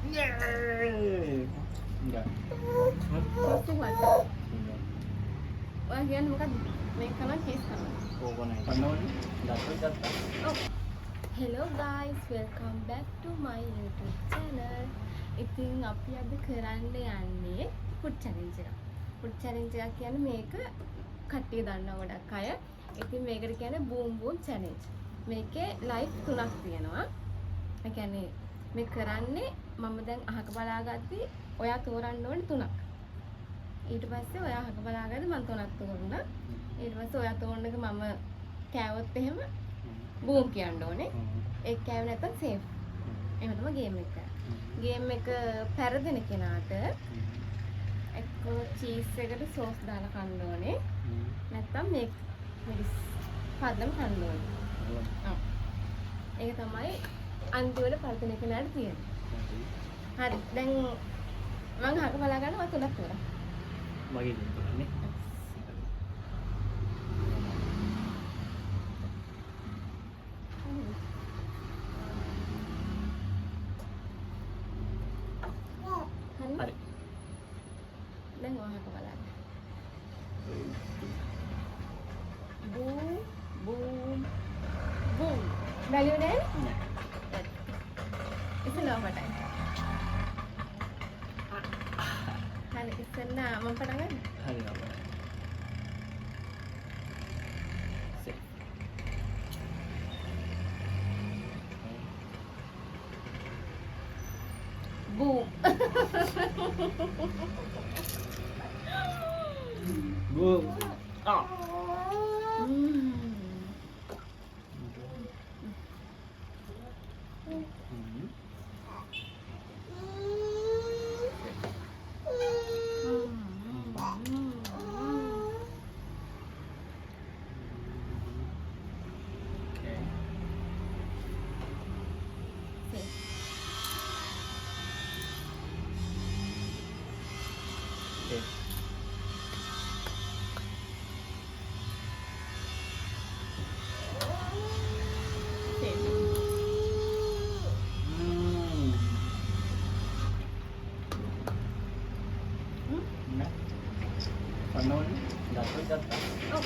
Enggak. Pusing banget. Wah, කියන්නේ මොකද්ද? මේක කරනවා චීස් කරනවා. ඕකනේ. කන්නෝනේ. ගත්තා. Oh, hello guys, welcome back to my YouTube channel. ඉතින් අපි අද කරන්න යන්නේ food challenge එක. food challenge එක කියන්නේ මේක කට්ටිය දන්නවා ගොඩක් අය. ඉතින් මේකට කියන්නේ boom boom challenge. මේකේ live 3ක් තියෙනවා. ඒ කියන්නේ මේ කරන්නේ මම දැන් අහක බලාගත්තී ඔයා තෝරන්න ඕනේ 3ක්. ඊට පස්සේ ඔයා අහක බලාගත්තී මම 3ක් තෝරුණා. ඊට පස්සේ ඔයා තෝරන එක මම කෑවොත් එහෙම බූම් කියන්න ඕනේ. ඒක කෑවේ නැත්නම් සේෆ්. එහෙම තමයි ගේම් එක. ගේම් එක පෙරදෙන කෙනාට එක්කෝ චීස් එකට සෝස් දාලා කන්න ඕනේ. නැත්නම් මේ මිරිස් පදම් කන්න ඕනේ. ඔව්. ඒක තමයි අන්තිමට පරදෙන කෙනාට තියෙන්නේ. හරි. දැන් මම අහක බලා ගන්නවා 3ක් තෝරා. මගේ දෙන්නේ. හරි. දැන් අහක බලන්න. Boom boom boom. බැලුවේ නෑ? නෑ. ඉතින් අපටයි. හරි ඉතින් මම පටන් ගන්න. හරි නෑ. Set. Boom. Boom. Ah. Okay. කන්නෝනේ. ගත්තා. ඔව්.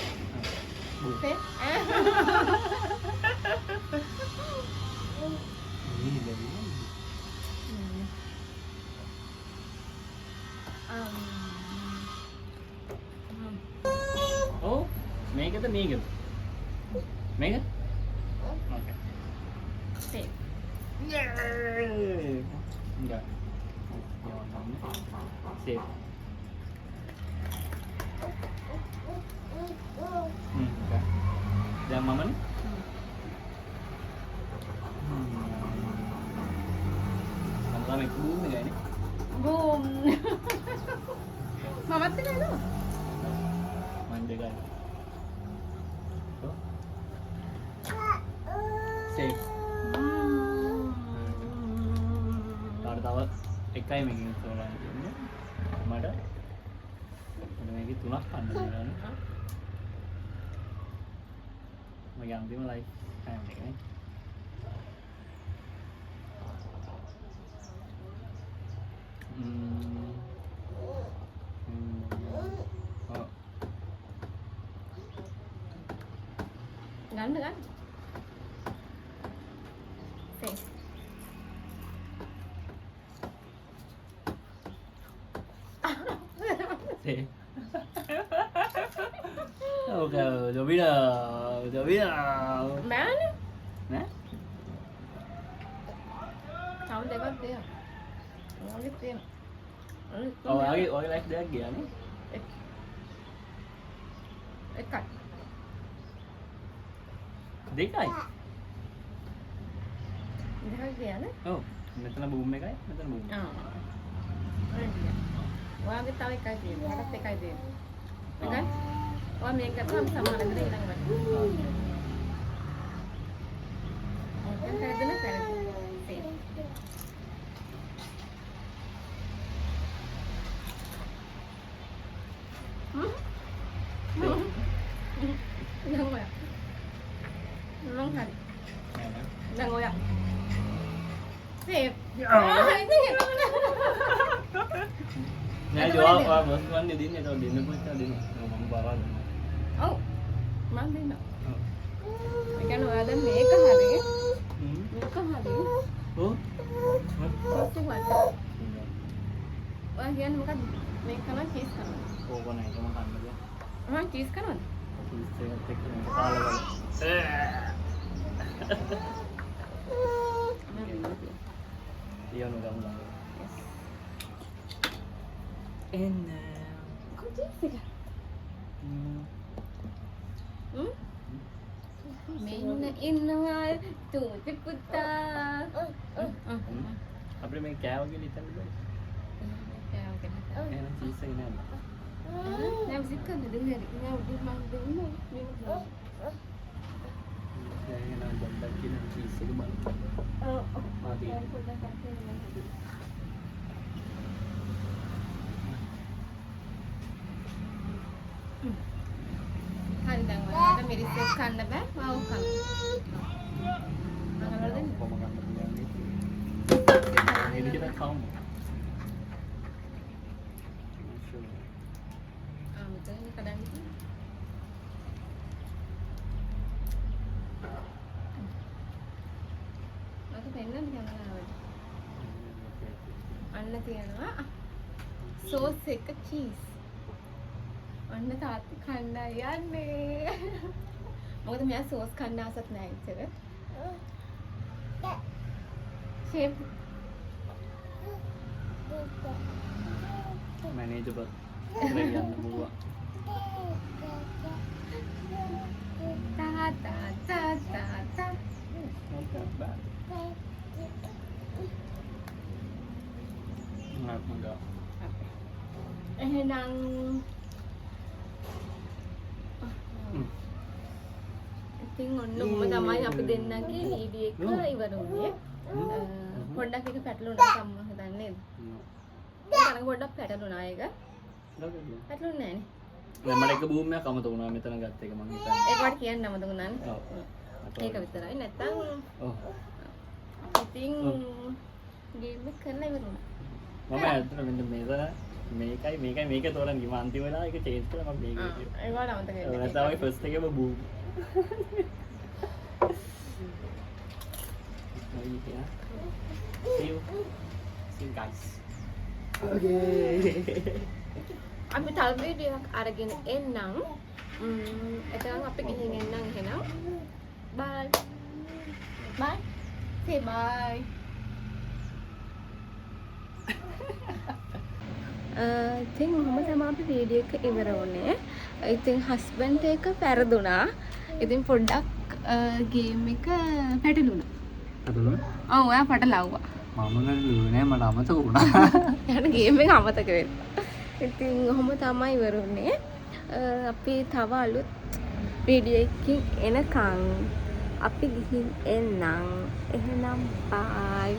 බූම්. සේෆ්. Oh, මේකද මේකද? මේක? Okay. Safe. Enggak. Sip. Enggak. Yang mama nih? Sama itu enggak ini? Boom. මමත් නේද? Manja kan? Tuh. Sip. තව එකයි මේකෙන් තෝරන්න තියෙන්නේ. මට මේකේ 3ක් ගන්න වෙනවා. මගේ අන්තිම ලයිෆ් ටයිම් එකනේ. ගන්න ගන්න. සේෆ්. Sí. Okay, Jovina. බෑනේ. Nè. තව දෙකක් තියෙනවා. ඔයාගේ තියෙනවා. ඔය ලයිෆ් දෙකක් ගියානේ. එකයි. දෙකයි. දෙකක් ගියානේ. ඔව්. මෙතන බූම් එකයි, මෙතන බූම්. ඔයාගේ තව එකයි තියෙනවා. මටත් එකයි තියෙනවා. එකයි. ඔයා මේක ගත්තාම සමානද ඊළඟට. ඔක කරදෙන කරේ. සේෆ්. දැන් ඔයා. මං හරි. දැන් ඔයා. Safe. Nãy giờ qua bữa anh đi đến này rồi đến nó mới cho đến mong vào ඔව් මම දෙන්නම් ඒ කියන්නේ ඔයාලා මේක හරිය මේක හරිය Ủa? සෝස් එක වට්ට ඔයා කියන්නේ මොකක්ද මේක කරනවා චීස් කරනවා Cô con này cho nó thành được මම චීස් කරනවද thì sẽ thích cái ta là yêu nó gầm rồi em කො චීස් එක මෙන්න ඉන්නවා තුති පුතා après mình kéo cái đi thân đấy em nó chỉ xây này Nam zip kan đứng này nhau đi mang đứng luôn đây là bận bận cái này chỉ xây bận mà đi kandang mana mirisnya kandang bah mau kan có một lần mình đi thì kita không betul ini kadang itu aku pengen jangan lawat අන්න තියෙනවා sauce එක cheese අන්න තාත්ති කණ්ඩා යන්නේ මොකද මෙයා sauce කන්න ආසත් නැහැ ඉතර shape manageable keren yang buat ta ta ta ta ta enggak එහෙනම් ඉතින් ඔන්න උඹ තමයි අපි දෙන්නගේ වීඩියෝ එක ඉවර වුණේ පොඩ්ඩක් එක පැටලුණා අම්මා හදන්නේ නේද කරන් පොඩ්ඩක් පැටලුණා ඒක පැටලුන්නේ නැහැ මට එක බූම් එකක් අමතක වුණා මෙතන ගත්ත එක මම හිතන්නේ ඒකට කියන්න අමතක වුණානේ ඔව් ඒක විතරයි නැත්තම් ඔව් ඉතින් ගේම් එක කරලා ඉවර වුණා මම ඇත්තට මෙන්න මේකයි මේක තෝරන් ගිම අන්තිම වෙලාව එක චේන්ජ් කරලා මම මේක ඒවට අමතක ඒක වෙන්නේ තමයි ෆස්ට් එකේම boom See you guys. Okay. අපි තව වීඩියෝ එකක් අරගෙන එන්නම් එතන අපි ගිහින් එන්නම් එහෙනම් bye bye say bye ඉතින් මොහොම තමයි අපි වීඩියෝ එක ඉවර වුණේ. ඉතින් හස්බන්ඩ් එක පෙරදුනා. ඉතින් පොඩ්ඩක් ගේම් එක පැටලුණා. පැටලුණා? ඔව් ඔයා පටලවුවා. මම නෑ මට අමතක වුණා. යන ගේම් එක අමතක වෙනවා. ඉතින් ඔහොම තමයි ඉවර වුණේ. අපි තව අලුත් වීඩියෝ එකකින් එනකන් අපි ගිහින් එන්නම්. එහෙනම් bye.